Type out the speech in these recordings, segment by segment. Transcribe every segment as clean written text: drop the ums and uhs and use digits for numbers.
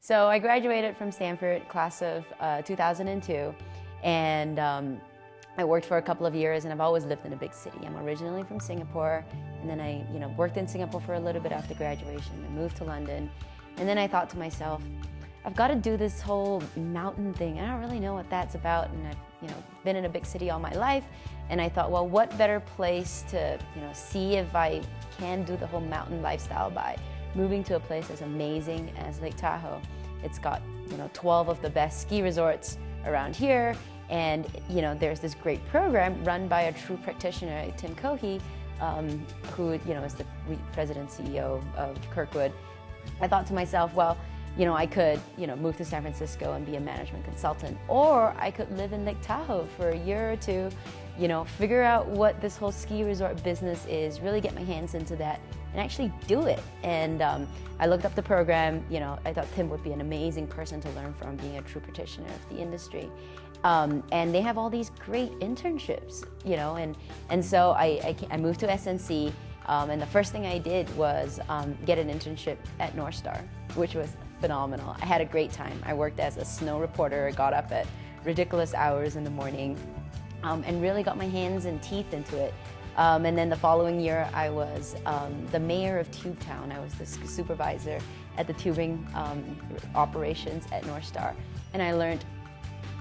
So I graduated from Stanford, class of 2002, and I worked for a couple of years, and I've always lived in a big city. I'm originally from Singapore, and then I worked in Singapore for a little bit after graduation. I moved to London, and then I thought to myself, I've got to do this whole mountain thing. I don't really know what that's about, and I've been in a big city all my life, and I thought, well, what better place to see if I can do the whole mountain lifestyle by moving to a place as amazing as Lake Tahoe. It's got 12 of the best ski resorts around here, and there's this great program run by a true practitioner, Tim Cohey, who is the president CEO of Kirkwood. I thought to myself, well, I could move to San Francisco and be a management consultant, or I could live in Lake Tahoe for a year or two, figure out what this whole ski resort business is, really get my hands into that and actually do it. And I looked up the program. I thought Tim would be an amazing person to learn from, being a true practitioner of the industry. And they have all these great internships, and so I moved to SNC, and the first thing I did was get an internship at North Star, which was phenomenal. I had a great time. I worked as a snow reporter, got up at ridiculous hours in the morning, and really got my hands and teeth into it. And then the following year, I was the mayor of Tubetown. I was the supervisor at the tubing operations at North Star, and I learned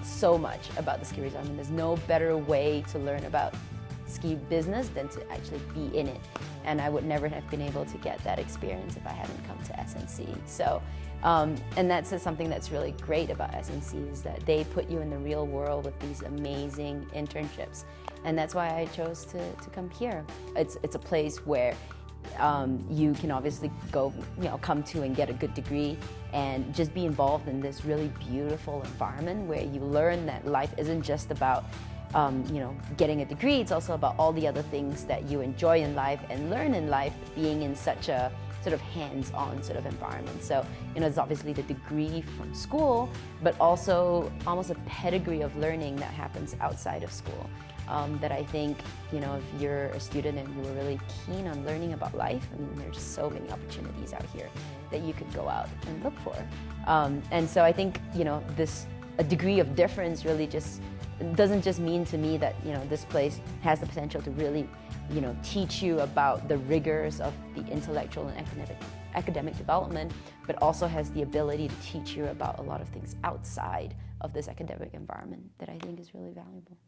so much about the ski resort. I mean, there's no better way to learn about ski business than to actually be in it, and I would never have been able to get that experience if I hadn't come to SNC. So, and that's something that's really great about SNC, is that they put you in the real world with these amazing internships, and that's why I chose to come here. It's a place where you can obviously go, come to and get a good degree and just be involved in this really beautiful environment where you learn that life isn't just about getting a degree. It's also about all the other things that you enjoy in life and learn in life, being in such a sort of hands-on sort of environment. So, it's obviously the degree from school, but also almost a pedigree of learning that happens outside of school. That I think, if you're a student and you were really keen on learning about life, I mean, there's so many opportunities out here that you could go out and look for. And so I think, a degree of difference really just doesn't just mean to me that, this place has the potential to really, teach you about the rigors of the intellectual and academic development, but also has the ability to teach you about a lot of things outside of this academic environment that I think is really valuable.